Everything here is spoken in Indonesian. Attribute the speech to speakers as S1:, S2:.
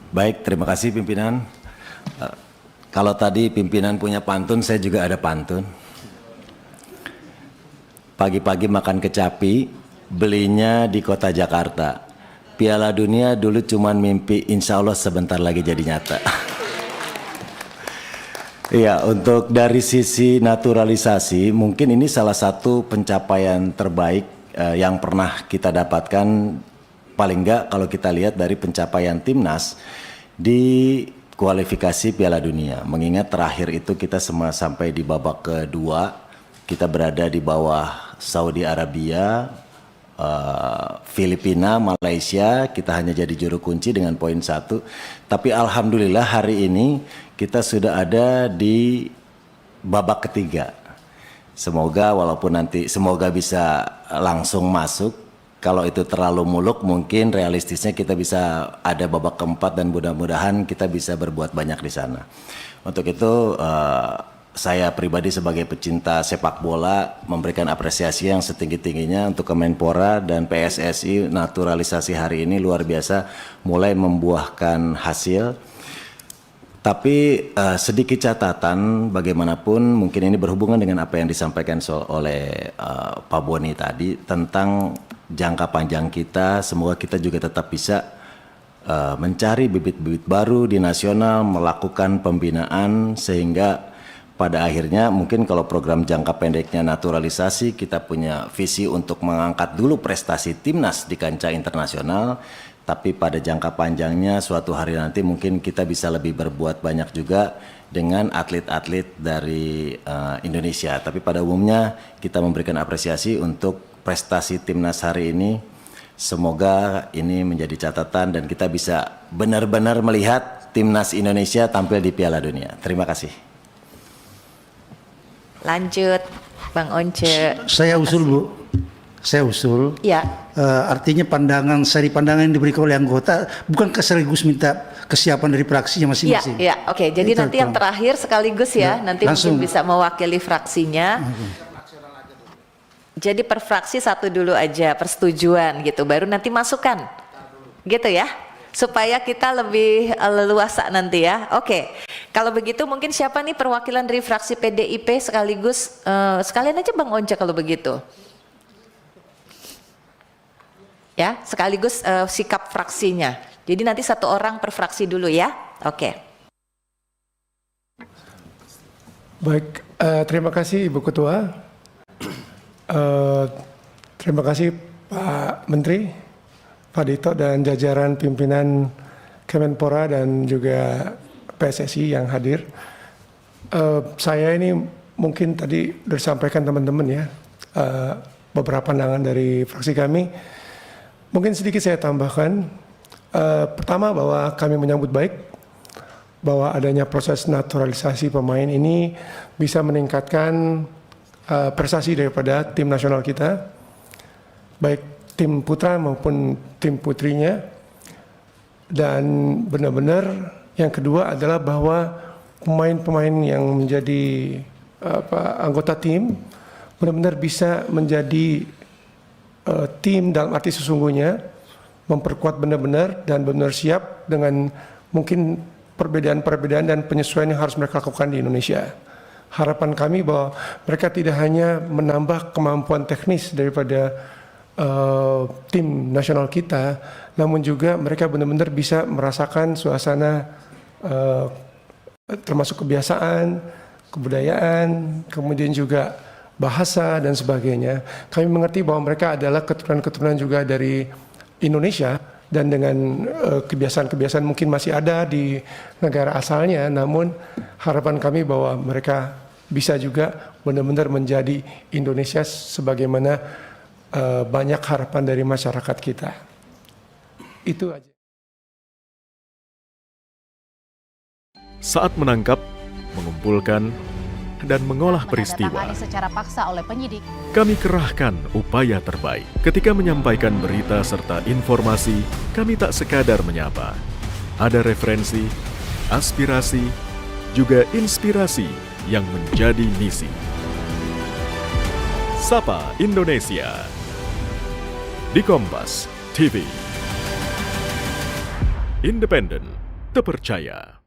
S1: Baik, terima kasih pimpinan. Eh, Kalau tadi pimpinan punya pantun, saya juga ada pantun. Pagi-pagi makan kecapi, belinya di kota Jakarta. Piala Dunia dulu cuman mimpi, insya Allah sebentar lagi jadi nyata. Iya, untuk dari sisi naturalisasi, mungkin ini salah satu pencapaian terbaik yang pernah kita dapatkan, paling enggak kalau kita lihat dari pencapaian timnas di kualifikasi Piala Dunia. Mengingat terakhir itu kita semua sampai di babak kedua, kita berada di bawah Saudi Arabia, Filipina, Malaysia, kita hanya jadi juru kunci dengan poin 1. Tapi alhamdulillah hari ini kita sudah ada di babak ketiga. Semoga walaupun nanti semoga bisa langsung masuk. Kalau itu terlalu muluk mungkin realistisnya kita bisa ada babak keempat dan mudah-mudahan kita bisa berbuat banyak di sana. Untuk itu saya pribadi sebagai pecinta sepak bola memberikan apresiasi yang setinggi-tingginya untuk Kemenpora dan PSSI. Naturalisasi hari ini luar biasa mulai membuahkan hasil. Tapi sedikit catatan bagaimanapun mungkin ini berhubungan dengan apa yang disampaikan oleh Pak Boni tadi tentang jangka panjang kita. Semoga kita juga tetap bisa mencari bibit-bibit baru di nasional, melakukan pembinaan sehingga pada akhirnya mungkin kalau program jangka pendeknya naturalisasi, kita punya visi untuk mengangkat dulu prestasi timnas di kancah internasional, tapi pada jangka panjangnya suatu hari nanti mungkin kita bisa lebih berbuat banyak juga dengan atlet-atlet dari Indonesia. Tapi pada umumnya kita memberikan apresiasi untuk prestasi timnas hari ini. Semoga ini menjadi catatan dan kita bisa benar-benar melihat timnas Indonesia tampil di Piala Dunia. Terima kasih.
S2: Lanjut, Bang Once.
S3: Saya usul, Bu. Saya usul.
S2: Ya.
S3: Artinya seri pandangan yang diberikan oleh anggota bukan sekaligus minta kesiapan dari fraksinya masing-masing.
S2: Ya, oke. Jadi
S3: itu
S2: nanti yang terakhir sekaligus ya, nanti
S3: langsung.
S2: mungkin bisa mewakili fraksinya. Jadi per fraksi satu dulu aja, persetujuan gitu. Baru nanti masukkan, gitu ya. Supaya kita lebih leluasa nanti ya. Oke. Kalau begitu mungkin siapa nih perwakilan dari fraksi PDIP sekaligus sekalian aja Bang Once kalau begitu. Ya, sekaligus sikap fraksinya. Jadi nanti satu orang per fraksi dulu ya. Oke.
S4: Baik, terima kasih Ibu Ketua. Terima kasih Pak Menteri, Pak Dito dan jajaran pimpinan Kemenpora dan juga PSSI yang hadir. Saya ini mungkin tadi sudah disampaikan teman-teman ya, beberapa pandangan dari fraksi kami. Mungkin sedikit saya tambahkan. Pertama bahwa kami menyambut baik bahwa adanya proses naturalisasi pemain ini bisa meningkatkan prestasi daripada tim nasional kita, baik tim putra maupun tim putrinya. Dan benar-benar yang kedua adalah bahwa pemain-pemain yang menjadi anggota tim benar-benar bisa menjadi tim dalam arti sesungguhnya, memperkuat benar-benar dan benar siap dengan mungkin perbedaan-perbedaan dan penyesuaian yang harus mereka lakukan di Indonesia. Harapan kami bahwa mereka tidak hanya menambah kemampuan teknis daripada tim nasional kita, namun juga mereka benar-benar bisa merasakan suasana termasuk kebiasaan, kebudayaan, kemudian juga bahasa dan sebagainya. Kami mengerti bahwa mereka adalah keturunan-keturunan juga dari Indonesia dan dengan kebiasaan-kebiasaan mungkin masih ada di negara asalnya, namun harapan kami bahwa mereka bisa juga benar-benar menjadi Indonesia sebagaimana banyak harapan dari masyarakat kita. Itu aja.
S5: Saat menangkap, mengumpulkan, dan mengolah peristiwa,
S6: secara paksa oleh penyidik.
S5: kami kerahkan upaya terbaik. Ketika menyampaikan berita serta informasi, kami tak sekadar menyapa. Ada referensi, aspirasi, juga inspirasi yang menjadi misi. Sapa Indonesia di Kompas TV. Independen, terpercaya.